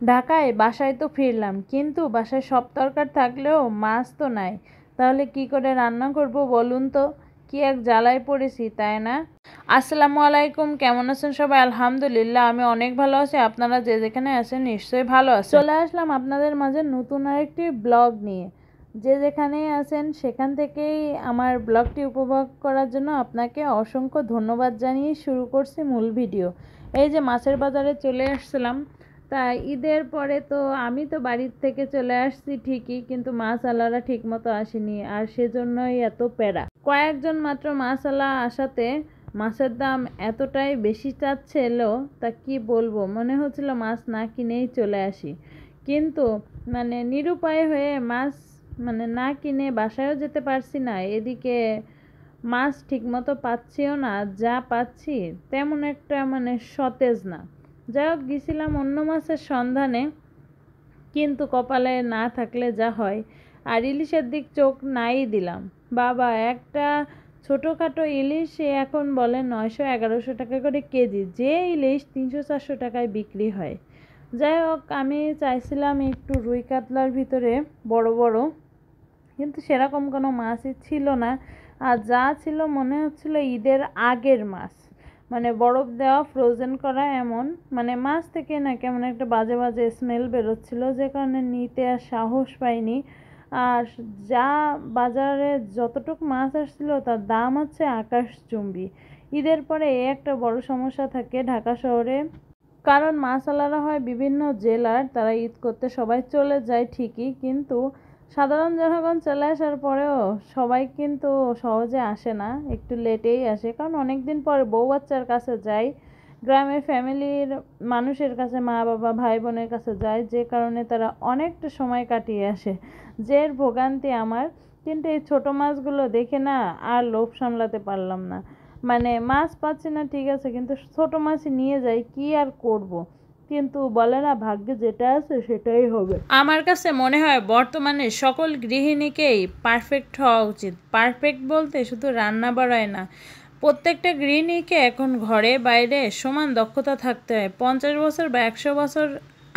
ঢাকায় বাসায় তো ফিরলাম, কিন্তু বাসায় সব তরকার থাকলেও মাছ তো নাই। তাহলে কি করে রান্না করব বলুন তো? কি এক জ্বালায় পড়েছি, তাই না? আসসালামু আলাইকুম, কেমন আছেন সবাই? আলহামদুলিল্লাহ, আমি অনেক ভালো আছি। আপনারা যে যেখানে আছেন নিশ্চয়ই ভালো আছেন। চলে আসলাম আপনাদের মাঝে নতুন আরেকটি ব্লগ নিয়ে। যে যেখানেই আছেন সেখান থেকেই আমার ব্লগটি উপভোগ করার জন্য আপনাকে অসংখ্য ধন্যবাদ জানিয়ে শুরু করছি মূল ভিডিও। এই যে মাছের বাজারে চলে আসছিলাম। তা ঈদের পরে তো আমি তো বাড়ির থেকে চলে আসছি ঠিকই, কিন্তু মাছওয়ালারা ঠিক মতো আসেনি, আর সেজন্যই এত প্যারা। কয়েকজন মাত্র মাছওয়ালা আসাতে মাছের দাম এতটাই বেশি চাচ্ছিল, তা কি বলবো, মনে হচ্ছিল মাছ না কিনেই চলে আসি। কিন্তু নিরুপায় হয়ে মাছ না কিনে বাসায়ও যেতে পারছি না, এদিকে মাছ ঠিকমতো পাচ্ছিও না, যা পাচ্ছি তেমন একটা সতেজ না। যাই হোক, গেছিলাম অন্য মাছের সন্ধানে, কিন্তু কপালে না থাকলে যা হয়। আর ইলিশের দিক চোখ নাই দিলাম। বাবা, একটা ছোটোখাটো ইলিশ সে এখন বলে 900-1100 টাকা করে কেজি, যে ইলিশ 300-400 টাকায় বিক্রি হয়। যাই হোক, আমি চাইছিলাম একটু রুই কাতলার ভিতরে বড় বড়, কিন্তু সেরকম কোনো মাছই ছিল না। আর যা ছিল মনে হচ্ছিল ঈদের আগের মাছ, বরফ দেওয়া ফ্রোজেন করা এমন। মাছ থেকে না কেমন একটা বাজে বাজে স্মেল বেরোচ্ছিল, যে কারণে নিতে আর সাহস পাইনি। আর যা বাজারে যতটুকু মাছ আসছিল তার দাম হচ্ছে আকাশচুম্বী। ঈদের পরে একটা বড় সমস্যা থাকে ঢাকা শহরে, কারণ মাছওয়ালারা হয় বিভিন্ন জেলার, তারা ঈদ করতে সবাই চলে যায় ঠিকই, কিন্তু সাধারণ জনগণ চলে আসার পরেও সবাই কিন্তু সহজে আসে না, একটু লেটেই আসে। কারণ অনেক দিন পর বউ বাচ্চার কাছে যায়, গ্রামের ফ্যামিলির মানুষের কাছে, মা বাবা ভাই বোনের কাছে যায়, যে কারণে তারা অনেকটা সময় কাটিয়ে আসে। যে ভোগান্তি আমার। কিন্তু এই ছোটো মাছগুলো দেখে না আর লোভ সামলাতে পারলাম না। মাছ পাচ্ছি না ঠিক আছে, কিন্তু ছোটো মাছই নিয়ে যাই, কি আর করব। কিন্তু বলে না, ভাগ্যে যেটা আছে সেটাই হবে। আমার কাছে মনে হয় বর্তমানে সকল গৃহিণীকেই পারফেক্ট হওয়া উচিত। পারফেক্ট বলতে শুধু রান্না বাড়ায় না, প্রত্যেকটা গৃহিণীকে এখন ঘরে বাইরে সমান দক্ষতা থাকতে হয়। 50 বছর বা 100 বছর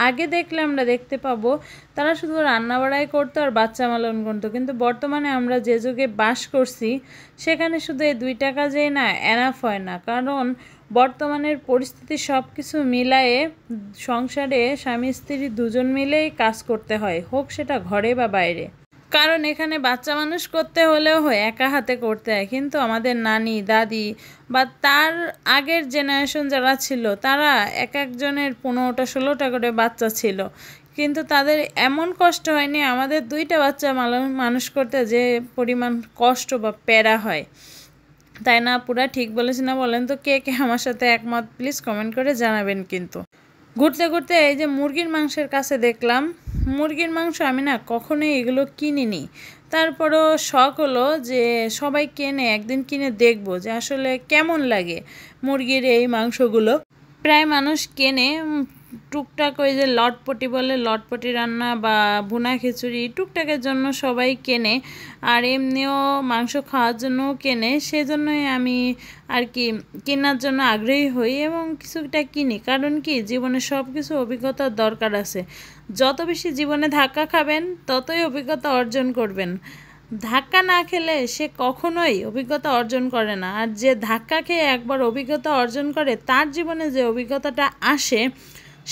আগে আমরা দেখতে পাবো তারা শুধু রান্না বাড়াই করতো আর বাচ্চা পালন করতো, কিন্তু বর্তমানে আমরা যে যুগে বাস করছি সেখানে শুধু এই 2 টাকা যেই না এনাফ হয় না। কারণ বর্তমানের পরিস্থিতি সব কিছু মিলায়ে সংসারে স্বামী স্ত্রী দুজন মিলেই কাজ করতে হয়, হোক সেটা ঘরে বা বাইরে। কারণ এখানে বাচ্চা মানুষ করতে হলেও একা হাতে করতে হয়, কিন্তু আমাদের নানি দাদি বা তার আগের জেনারেশন যারা ছিল তারা এক একজনের 15টা 16টা করে বাচ্চা ছিল, কিন্তু তাদের এমন কষ্ট হয়নি আমাদের 2টা বাচ্চা মানুষ করতে যে পরিমাণ কষ্ট বা প্যারা হয়। তাই না? পুরা ঠিক বলেছি না বলেন তো? কে কে আমার সাথে একমত প্লিজ কমেন্ট করে জানাবেন। কিন্তু ঘুরতে ঘুরতে এই যে মুরগির মাংসের কাছে দেখলাম, মুরগির মাংস আমি না কখনোই এগুলো কিনিনি, তারপরও শখ হলো যে সবাই কেনে, একদিন কিনে দেখবো যে আসলে কেমন লাগে মুরগির এই মাংসগুলো। প্রায় মানুষ কেনে টুকটাক, ওই যে লটপটি বলে, লটপটি রান্না বা ভুনা খিচুড়ি টুকটাকের জন্য সবাই কেনে, আর এমনিও মাংস খাওয়ার জন্যও কেনে। সেজন্যই আমি আর কি কেনার জন্য আগ্রহী হই এবং কিছুটা কিনি। কারণ কি, জীবনে সব কিছু অভিজ্ঞতার দরকার আছে। যত বেশি জীবনে ধাক্কা খাবেন ততই অভিজ্ঞতা অর্জন করবেন। ধাক্কা না খেলে সে কখনোই অভিজ্ঞতা অর্জন করে না, আর যে ধাক্কা খেয়ে একবার অভিজ্ঞতা অর্জন করে তার জীবনে যে অভিজ্ঞতাটা আসে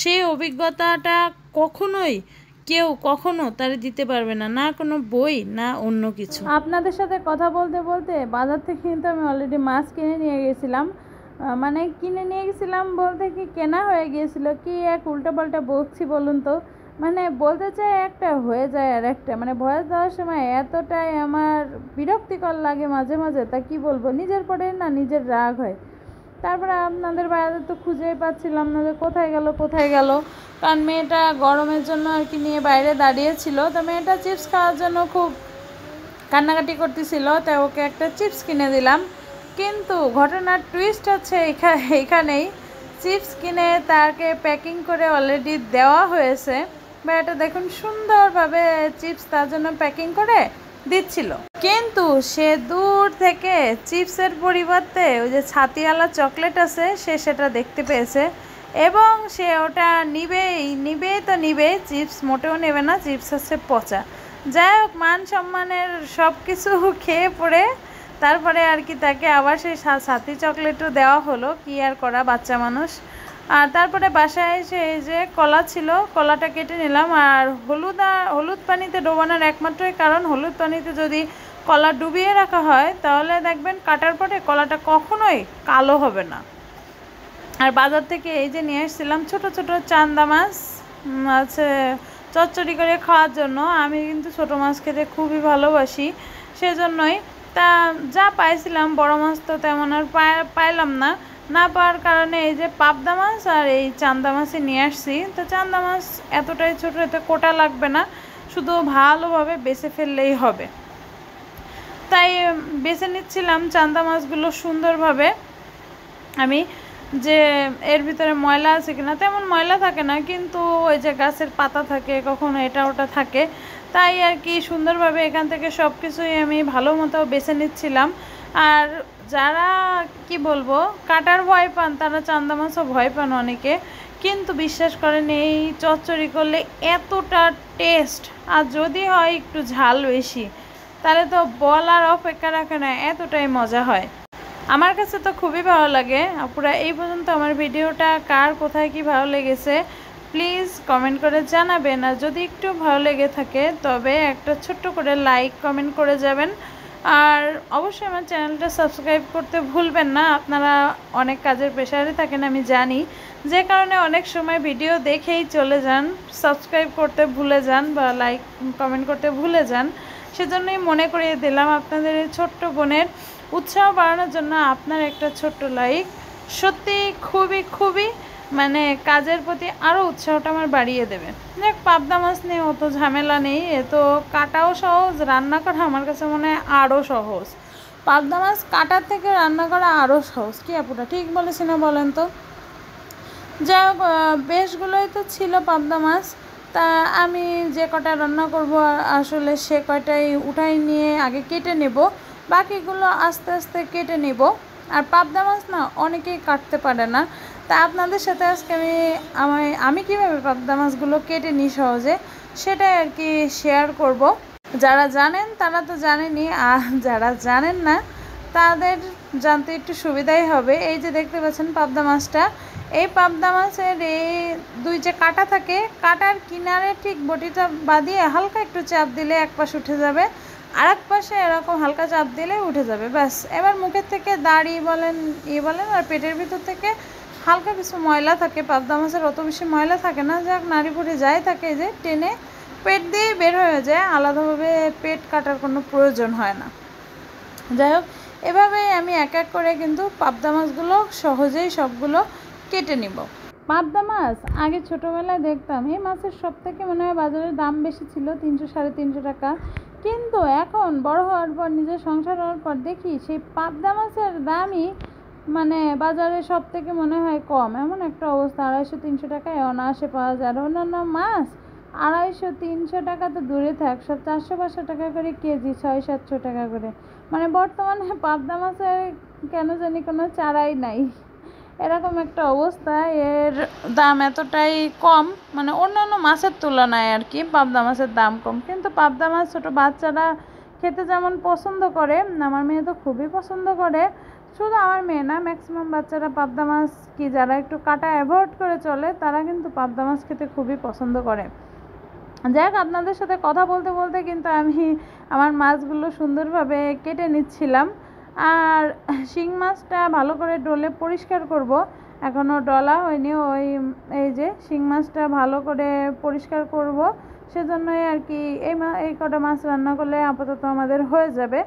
সেই অভিজ্ঞতাটা কখনোই কেউ কখনো তার দিতে পারবে না, না কোনো বই না অন্য কিছু। আপনাদের সাথে কথা বলতে বলতে বাজার থেকে কিন্তু আমি অলরেডি মাছ কিনে নিয়ে গেছিলাম। কিনে নিয়ে গেছিলাম বলতে কি, কেনা হয়ে গিয়েছিল। কি এক উল্টাপাল্টা বকছি বলুন তো? বলতে চাই একটা, হয়ে যায় আর একটা। ভয়েস দেওয়ার সময় এতটাই আমার বিরক্তিকর লাগে মাঝে মাঝে, তা কি বলবো, নিজের পরে না নিজের রাগ হয়। তারপরে আপনাদের বাইরে তো খুঁজেই পাচ্ছিলাম না যে কোথায় গেল কোথায় গেল। কারণ মেয়েটা গরমের জন্য আর কি নিয়ে বাইরে দাঁড়িয়েছিল, তো মেয়েটা চিপস খাওয়ার জন্য খুব কান্নাকাটি করতেছিল, তাই ওকে একটা চিপস কিনে দিলাম। কিন্তু ঘটনার টুইস্ট হচ্ছে এখানেই, চিপস কিনে তাকে প্যাকিং করে অলরেডি দেওয়া হয়েছে। এটা দেখুন, সুন্দরভাবে চিপস তার জন্য প্যাকিং করে দিচ্ছিল, কিন্তু সে দূর থেকে চিপসের পরিবর্তে ওই যে ছাতিওয়ালা চকলেট আছে সে সেটা দেখতে পেয়েছে এবং সে ওটা নিবেই, চিপস মোটেও নেবে না, চিপস হচ্ছে পচা। যাই হোক, মান সম্মানের সব কিছু খেয়ে পড়ে তারপরে আর কি তাকে আবার সেই সাথী চকলেটও দেওয়া হলো, কি আর করা, বাচ্চা মানুষ। আর তারপরে বাসায় এসে এই যে কলা ছিল, কলাটা কেটে নিলাম। আর হলুদ পানিতে ডোবানোর একমাত্রই কারণ, হলুদ পানিতে যদি কলা ডুবিয়ে রাখা হয় তাহলে দেখবেন কাটার পরে কলাটা কখনোই কালো হবে না। আর বাজার থেকে এই যে নিয়ে এসেছিলাম ছোট ছোট চান্দা মাছ, আছে চচ্চড়ি করে খাওয়ার জন্য। আমি কিন্তু ছোট মাছ খেতে খুবই ভালোবাসি, সেজন্যই তা যা পাইছিলাম, বড় মাছ তো তেমন আর পাইলাম না পাওয়ার কারণে এই যে পাবদা মাছ আর এই চান্দা মাছই নিয়ে আসছি। তো চান্দা মাছ এতটাই ছোটো, এতে কোটা লাগবে না, শুধু ভালোভাবে বেছে ফেললেই হবে। তাই বেছে নিচ্ছিলাম চান্দা মাছগুলো সুন্দরভাবে। আমি যে এর ভিতরে ময়লা আছে কিনা, তেমন ময়লা থাকে না, কিন্তু ওই যে গাছের পাতা থাকে, কখনো এটা ওটা থাকে, তাই আর কি সুন্দরভাবে এখান থেকে সব কিছুই আমি ভালো মতো বেছে নিচ্ছিলাম। আর যারা কি বলবো কাটার ভয় পান, তারা চান্দা মাছও ভয় পান অনেকে, কিন্তু বিশ্বাস করেন এই চচ্চড়ি করলে এতটা টেস্ট, আর যদি হয় একটু ঝাল বেশি, তাহলে তো বলার অপেক্ষা রাখে না, এতটাই মজা হয়। আমার কাছে তো খুবই ভালো লাগে। পুরো এই পর্যন্ত আমার ভিডিওটা কার কোথায় কি ভালো লেগেছে প্লিজ কমেন্ট করে জানাবেন। আর যদি একটু ভালো লেগে থাকে তবে একটা ছোট্ট করে লাইক কমেন্ট করে যাবেন। আর অবশ্যই আমার চ্যানেলটা সাবস্ক্রাইব করতে ভুলবেন না। আপনারা অনেক কাজের প্রেশারে থাকেন আমি জানি, যে কারণে অনেক সময় ভিডিও দেখেই চলে যান, সাবস্ক্রাইব করতে ভুলে যান বা লাইক কমেন্ট করতে ভুলে যান। সেজন্যই মনে করিয়ে দিলাম আপনাদের এই ছোট্ট বোনের উৎসাহ বাড়ানোর জন্য আপনার একটা ছোট্ট লাইক সত্যি খুবই মানে কাজের প্রতি আরও উৎসাহটা আমার বাড়িয়ে দেবে। দেখ, পাবদা মাছ নিয়ে অত ঝামেলা নেই, এ তো কাটাও সহজ, রান্না করা আমার কাছে মনে হয় আরও সহজ। পাবদা মাছ কাটার থেকে রান্না করা আরও সহজ। কি আপুটা ঠিক বলেছি না বলেন তো? যাই হোক, বেশগুলোই তো ছিল পাবদা মাছ। তা আমি যে কটা রান্না করব আসলে সে কয়টাই উঠাই নিয়ে আগে কেটে নেব, বাকিগুলো আস্তে আস্তে কেটে নেব। আর পাবদা মাছ না অনেকেই কাটতে পারে না, তা আপনাদের সাথে আজকে আমি কীভাবে পাবদা মাছগুলো কেটে নিই সহজে, সেটাই আর কি শেয়ার করব। যারা জানেন তারা তো জানেনই, আর যারা জানেন না তাদের জানতে একটু সুবিধাই হবে। এই যে দেখতে পাচ্ছেন পাবদা মাছটা, এই পাবদা মাছের এই দুই যে কাটা থাকে, কাটার কিনারে ঠিক বটিটা বাঁধিয়ে হালকা একটু চাপ দিলে এক পাশ উঠে যাবে, আর এক পাশে এরকম হালকা চাপ দিলে উঠে যাবে, ব্যাস। এবার মুখের থেকে দাড়ি বলেন আর পেটের ভিতর থেকে হালকা কিছু ময়লা থাকে, পাবদা মাছের অত বেশি ময়লা থাকে না, যাক নাড়ি ভুড়ি যাই থাকে, যে টেনে পেট দিয়ে বের হয়ে যায়, আলাদাভাবে পেট কাটার কোনো প্রয়োজন হয় না। যাই হোক, এভাবেই আমি এক এক করে কিন্তু পাবদা মাছগুলো সহজেই সবগুলো কেটে নিব। পাবদা মাছ আগে ছোটোবেলায় দেখতাম এই মাছের সব থেকে মনে হয় বাজারের দাম বেশি ছিল, 300-350 টাকা, কিন্তু এখন বড় হওয়ার পর নিজের সংসার হওয়ার পর দেখি সেই পাবদা মাছের দামই মানে বাজারে সব থেকে মনে হয় কম, এমন একটা অবস্থা। 250-300 টাকায় অনায়াসে পাওয়া যায়। আর অন্যান্য মাছ 250-300 টাকা তো দূরে থাক, সব 400-500 টাকা করে কেজি, 600-700 টাকা করে। মানে বর্তমানে পাবদা মাছের কেন জানি কোনো চারাই নাই, এরকম একটা অবস্থা। এর দাম এতটাই কম, মানে অন্যান্য মাছের তুলনায় আর কি পাবদা মাছের দাম কম। কিন্তু পাবদা মাছ ছোটো বাচ্চারা খেতে যেমন পছন্দ করে, আমার মেয়ে তো খুবই পছন্দ করে। শুধু আমার মেয়ে না, ম্যাক্সিমাম বাচ্চারা পাবদা মাছ কি যারা একটু কাটা অ্যাভয়েড করে চলে, তারা কিন্তু পাবদা মাছ খেতে খুবই পছন্দ করে। যাই হোক, আপনাদের সাথে কথা বলতে বলতে কিন্তু আমি আমার মাছগুলো সুন্দরভাবে কেটে নিচ্ছিলাম। আর শিং মাছটা ভালো করে ডলে পরিষ্কার করব, এখনও ডলা হয়নি। এই যে শিং মাছটা ভালো করে পরিষ্কার করব, সেজন্যই আর কি এই কটা মাছ রান্না করলে আপাতত আমাদের হয়ে যাবে,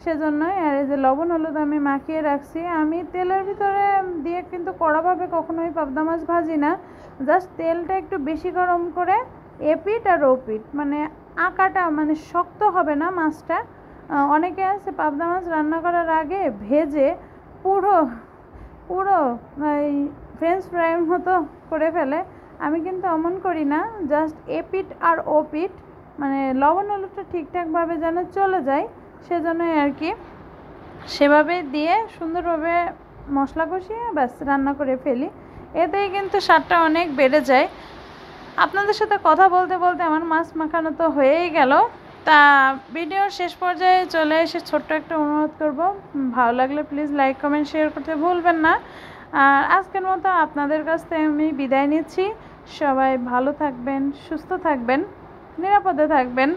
সেজন্যই। আর এই যে লবণ হলুদ আমি মাখিয়ে রাখছি। আমি তেলের ভিতরে দিয়ে কিন্তু কড়াভাবে কখনোই পাবদা মাছ ভাজি না, জাস্ট তেলটা একটু বেশি গরম করে এপিট আর ওপিট, মানে আঁকাটা মানে শক্ত হবে না মাছটা। অনেকে আছে পাবদা মাছ রান্না করার আগে ভেজে পুরো এই ফ্রেঞ্চ ফ্রাইয়ের মতো করে ফেলে, আমি কিন্তু এমন করি না, জাস্ট এপিট আর ওপিট, মানে লবণ হলুদটা ঠিকঠাকভাবে যেন চলে যায়, সেজন্যই আর কি সেভাবে দিয়ে সুন্দরভাবে মশলা কষিয়ে ব্যাস রান্না করে ফেলি। এতেই কিন্তু স্বাদটা অনেক বেড়ে যায়। আপনাদের সাথে কথা বলতে বলতে আমার মাছ মাখানো তো হয়েই গেল। তা ভিডিওর শেষ পর্যায়ে চলে এসে ছোট্ট একটা অনুরোধ করব, ভালো লাগলে প্লিজ লাইক কমেন্ট শেয়ার করতে ভুলবেন না। আর আজকের মতো আপনাদের কাছ থেকে আমি বিদায় নিচ্ছি। সবাই ভালো থাকবেন, সুস্থ থাকবেন, নিরাপদে থাকবেন।